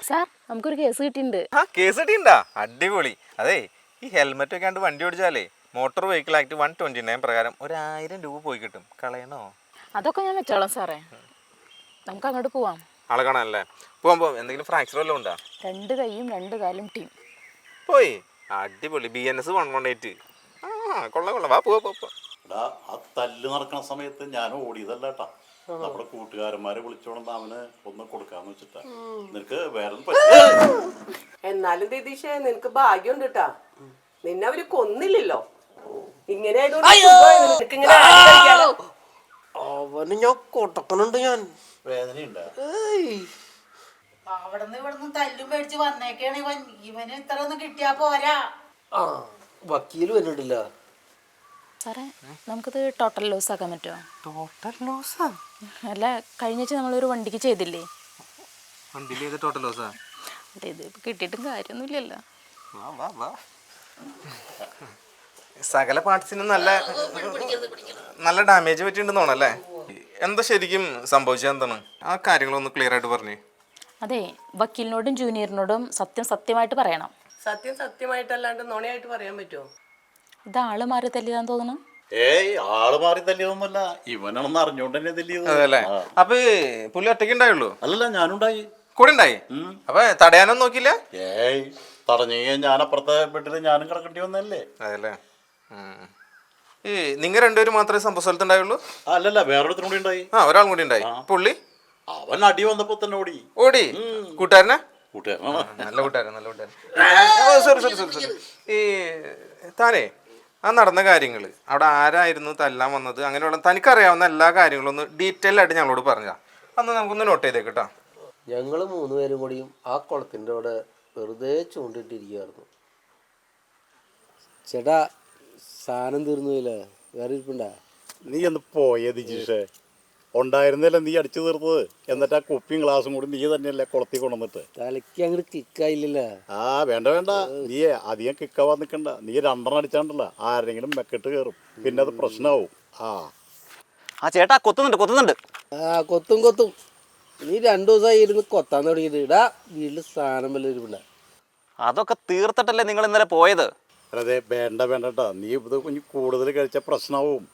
Sir നമുക്കൊരു case കിട്ടിയിട്ടുണ്ട്. Case കിട്ടിണ്ടാ? അടിപൊളി. അതെ, ഈ ഹെൽമെറ്റ് വെക്കാണ്ട് വണ്ടി ഓടിച്ചാലേ മോട്ടോർ വെഹിക്കിൾ ആക്ട് 129 പ്രകാരം 1000 രൂപ പോയി കിട്ടും. കളയണോ? അതൊക്കെ ഞാൻ വെച്ചോളാം സാറേ. നമുക്ക് അങ്ങോട്ട് പോവാം. ആളെ കാണാനല്ലേ? പോവാൻ എന്തെങ്കിലും ഫ്രാക്ചർ വല്ലതും ഉണ്ടോ? 2 കൈയും 2 കാലും ടീം പോയി. അടിപൊളി. BNS 118. കൊള്ളാം. വാ പോവാ. ആ തല്ല് നടക്കുന്ന സമയത്ത് ഞാൻ ഓടിയതല്ല കേട്ടാ. നമ്മുടെ കൂട്ടുകാരന്മാരെ വിളിച്ചോണ്ട് അവന് ഒന്ന് കൊടുക്കാന്ന് വെച്ചിട്ടാ. നിനക്ക് വേറെ എന്നാലും ദിദീഷേ നിനക്ക് ഭാഗ്യമുണ്ട് കേട്ടാ. നിന്നെ അവര് കൊന്നില്ലല്ലോ. ഇങ്ങനെ അവന് ഞാൻ കൊട്ടക്കനുണ്ട്. ഞാൻ വേദനയുണ്ട്. അവിടുന്ന് ഇവിടുന്ന് തല്ലും പേടിച്ച് വന്നേക്കാണ് ഇവന് ഇത്ര ഒന്നും കിട്ടിയാ പോരാ. വക്കീല് വന്നിട്ടില്ല സാറേ. നമുക്കിത് ടോട്ടൽ ലോസ് ആക്കാൻ പറ്റുമോ? ടോട്ടൽ ലോസാ? അല്ല, കഴിഞ്ഞ നമ്മളൊരു വണ്ടിക്ക് ചെയ്തില്ലേ? വണ്ടിയിൽ ടോട്ടൽ ലോസാ? അതെ, ഇത് കിട്ടിയിട്ടും കാര്യമൊന്നുമില്ലല്ലോ. സകല പാർട്സിനും നല്ല ഡാമേജ് പറ്റിയിട്ടുണ്ടെന്ന് തോന്നല്ലേ? എന്താ ശരിക്കും സംഭവിച്ചത്? എന്താണ് ആ കാര്യങ്ങളൊന്ന് ക്ലിയർ ആയിട്ട് പറഞ്ഞേ. അതെ, വക്കീലിനോടും ജൂനിയറിനോടും സത്യമായിട്ട് പറയണം. സത്യമായിട്ടല്ലാണ്ട് നുണയായിട്ട് പറയാൻ പറ്റുമോ? ഇത് ആള് മാറി തല്ലിയതാന്ന് തോന്നുന്നു. ഏയ് ആള് മാറി തല്ലിയതൊന്നുമല്ല, ഇവനാണെന്ന് അറിഞ്ഞോണ്ട് തന്നെ തല്ലിയത്. അതല്ലേ? അപ്പൊ പുള്ളി ഒറ്റയ്ക്ക് ഉണ്ടായുള്ളൂ? അല്ലല്ല, ഞാനുണ്ടായി. കൂടെ ഉണ്ടായി? അപ്പൊ തടയാനൊന്നും നോക്കില്ല? ഏയ് തടഞ്ഞു ഞാൻ അപ്പുറത്തെ വീട്ടില് ഞാനും കിടക്കേണ്ടി വന്നല്ലേ. അതല്ലേ? നിങ്ങൾ രണ്ടുപേരും മാത്രമേ സംഭവ സ്ഥലത്ത് ഉണ്ടായുള്ളൂ? അല്ലല്ല, വേറൊരുത്തനും കൂടി ഉണ്ടായി. ഒരാളും കൂടി ഉണ്ടായി. പുള്ളി അവൻ അടി വന്നപ്പോ തന്നെ ഓടി. കൂട്ടുകാരനാ? നല്ല കൂട്ടുകാരൻ. സോറി. ഈ താനേ ആ നടന്ന കാര്യങ്ങൾ, അവിടെ ആരായിരുന്നു തല്ലാൻ വന്നത്, അങ്ങനെയുള്ള തനിക്കറിയാവുന്ന എല്ലാ കാര്യങ്ങളും ഒന്ന് ഡീറ്റെയിൽ ആയിട്ട് ഞങ്ങളോട് പറഞ്ഞാ അന്ന് നമുക്കൊന്ന് നോട്ട് ചെയ്തേക്കട്ടോ. ഞങ്ങൾ 3 പേരും കൂടിയും ആ കുളത്തിൻ്റെ അവിടെ വെറുതെ ചൂണ്ടിട്ടിരിക്കുകയായിരുന്നു. ചേട്ടാ, സാധനം തീർന്നില്ലേ? വേറെ ഇരിപ്പുണ്ടാ? നീ ഒന്ന് പോയേ ദിജീഷേ. ഉണ്ടായിരുന്നല്ലേ നീ അടിച്ചു തീർത്തത്. എന്നിട്ട് ആ കുപ്പിയും ഗ്ലാസും കൂടി നീ തന്നെയല്ലേ കുളത്തിൽ കൊണ്ടുവന്നിട്ട്. തലയ്ക്ക് അങ്ങോട്ട് കിക്കായില്ലല്ലോ. വേണ്ട നീ അധികം കിക്കാവാൻ നിൽക്കണ്ട. നീ 2 അടിച്ചാണ്ടല്ല ആരെങ്കിലും മെക്കിട്ട് കയറും, പിന്നെ അത് പ്രശ്നമാവും. ചേട്ടാ കൊത്തുന്നുണ്ട്. കൊത്തും. നീ 2 ദിവസമായി ഇരുന്ന് കൊത്താൻ തുടങ്ങിയിട്ട്. ഇടാ വീട്ടിൽ സാധനം വല്ല ഇരിപ്പുണ്ട. അതൊക്കെ തീർത്തിട്ടല്ലേ നിങ്ങൾ ഇന്നലെ പോയത്? അതെ, വേണ്ട നീ ഇത് കുഞ്ഞ് കൂടുതൽ കഴിച്ച പ്രശ്നമാവും.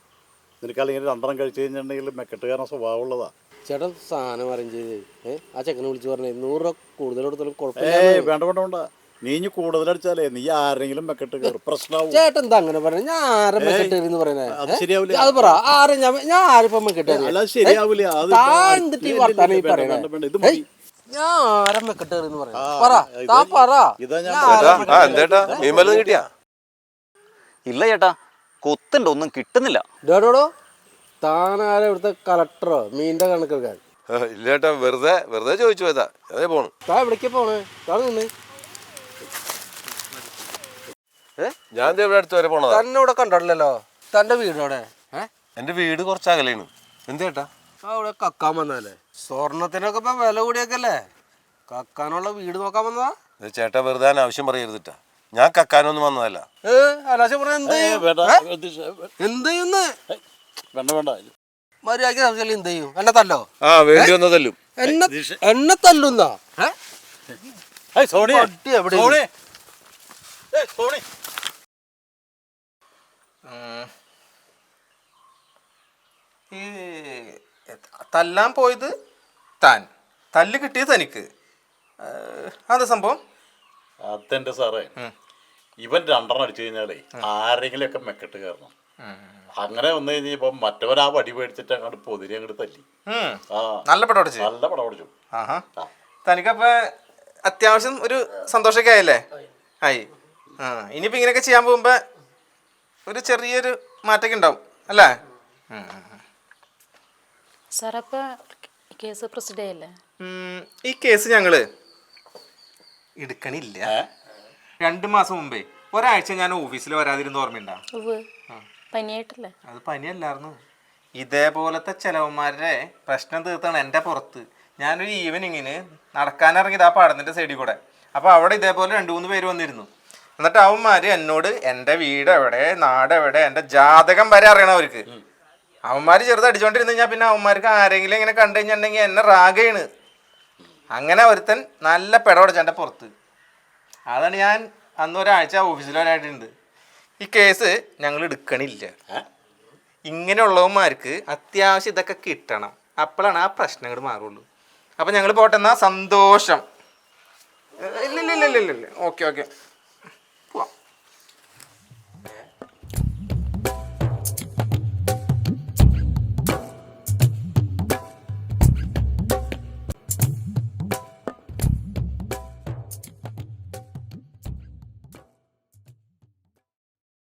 നിനക്കല്ലെങ്കിൽ 2 കഴിച്ചു കഴിഞ്ഞിട്ടുണ്ടെങ്കിൽ മെക്കെട്ടുകാരൻ സ്വഭാവമുള്ളതാ. ചേട്ടൻ സാധനം അറേഞ്ച് ചെയ്ത് ആ ചെക്കനെ വിളിച്ച് പറഞ്ഞേ 100 രൂപ കൂടുതൽ കൊടുത്താലും കുഴപ്പമില്ല. വേണ്ട നീ ഇനി കൂടുതൽ അടിച്ചാലേ നീ ആരെങ്കിലും മെക്കെട്ട് കയറും, പ്രശ്നമാവും. ചേട്ടൻ എന്താ അങ്ങനെ പറഞ്ഞത്? ഞാൻ ആരെ മെക്കെട്ട് എന്ന് പറയുന്നത് ശരിയാവില്ല. അത് പറ, ആരെ ഞാൻ ആരിപ്പം മെക്കെട്ട്? ശരിയാവില്ല. വർത്താനം ഈ പറയണേ. ഞാൻ ആരെ മെക്കെട്ട് എന്ന് പറയാം. കിട്ടിയാ? ഇല്ല ചേട്ടാ, കൊത്തുണ്ട്, ഒന്നും കിട്ടുന്നില്ല. ഡോടോ, താനാരെ ഇവിടുത്തെ കളക്ടറോ മീൻ്റെ കണക്കെടുക്കാൻ? ഇല്ല ചേട്ടാ, വെറുതെ ചോദിച്ചു പോയതാ. അതേ പോണു. താ എവിടേക്കാ പോണേ? താ നിന്ന്. ഞാൻ ഇവിടെ അടുത്ത് വരെ പോണതാ. തന്നെ ഇവിടെ കണ്ടിട്ടില്ലല്ലോ. തൻ്റെ വീടോടെ? എന്റെ വീട് കുറച്ച് അകലെയാണ്. എന്ത് ചേട്ടാ? അവിടെ കക്കാൻ വന്നതല്ലേ? സ്വർണത്തിനൊക്കെ ഇപ്പൊ വില കൂടിയൊക്കെയല്ലേ? കക്കാനുള്ള വീട് നോക്കാൻ വന്നതാ? ചേട്ടാ വെറുതെ ആവശ്യം പറയരുതിട്ടാ. ഞാൻ കക്കാനൊന്നും വന്നതല്ല. അനാശം പറഞ്ഞ എന്ത് ചെയ്യുന്ന മര്യാദക്ക് സംശയം എന്ത് ചെയ്യും? എന്നെ തല്ലോ? വേണ്ടി വന്നതല്ലും. എന്നെ തല്ലുന്നാ? ഈ തല്ലാൻ പോയത് താൻ, തല്ല് കിട്ടിയത് തനിക്ക്. അതാ സംഭവം. അതെന്റെ സാറേ, ഇവൻ 2 അടിച്ചു കഴിഞ്ഞാലേ ആരെങ്കിലും ഒക്കെ മെക്കെട്ട് കയറണം. അങ്ങനെ വന്നു കഴിഞ്ഞപ്പോ മറ്റവരാ വടി പേടിച്ചിട്ട് അങ്ങോട്ട് പൊതിരി അങ്ങോട്ട് തല്ലി. നല്ല പടം അടിച്ചു. തനിക്കപ്പ അത്യാവശ്യം ഒരു സന്തോഷമൊക്കെ ആയല്ലേ? ആയി. ഇനിയിപ്പോ ഇങ്ങനെയൊക്കെ ചെയ്യാൻ പോകുമ്പോ ഒരു ചെറിയൊരു മാറ്റമൊക്കെ ഉണ്ടാവും അല്ലേ? സാർ, അപ്പൊ കേസ് പ്രൊസീഡ് ചെയ്യല്ലേ? ഈ കേസ് ഞങ്ങള് എടുക്കണില്ല. 2 മാസം മുമ്പേ ഒരാഴ്ച ഞാൻ ഓഫീസിൽ വരാതിരുന്ന് ഓർമ്മയുണ്ടാ? പനിയായിട്ടല്ലേ? അത് പനിയല്ലായിരുന്നു. ഇതേപോലത്തെ ചെലവന്മാരുടെ പ്രശ്നം തീർത്താണ് എൻ്റെ പുറത്ത്. ഞാനൊരു ഈവനിങ്ങിന് നടക്കാനിറങ്ങിയത് ആ പാടത്തിൻ്റെ സൈഡിൽ കൂടെ. അപ്പോൾ അവിടെ ഇതേപോലെ 2-3 പേര് വന്നിരുന്നു. എന്നിട്ട് അവന്മാർ എന്നോട് എൻ്റെ വീട് എവിടെ, നാട് എവിടെ, എൻ്റെ ജാതകം വരെ അറിയണം അവർക്ക്. അവന്മാർ ചെറുത് അടിച്ചോണ്ടിരുന്ന് കഴിഞ്ഞാൽ പിന്നെ അവന്മാർക്ക് ആരെങ്കിലും ഇങ്ങനെ കണ്ടു കഴിഞ്ഞിട്ടുണ്ടെങ്കിൽ എന്നെ റാഗയാണ്. അങ്ങനെ ഒരുത്തൻ നല്ല പെടപടച്ച എൻ്റെ പുറത്ത്. അതാണ് ഞാൻ അന്ന് ഒരാഴ്ച ഓഫീസിൽ വരായിട്ടുണ്ട്. ഈ കേസ് ഞങ്ങൾ എടുക്കണില്ല. ഇങ്ങനെയുള്ളവന്മാർക്ക് അത്യാവശ്യം ഇതൊക്കെ കിട്ടണം, അപ്പോഴാണ് ആ പ്രശ്നങ്ങൾ മാറുള്ളൂ. അപ്പം ഞങ്ങൾ പോട്ടെന്നാ. സന്തോഷം. ഇല്ല ഓക്കെ.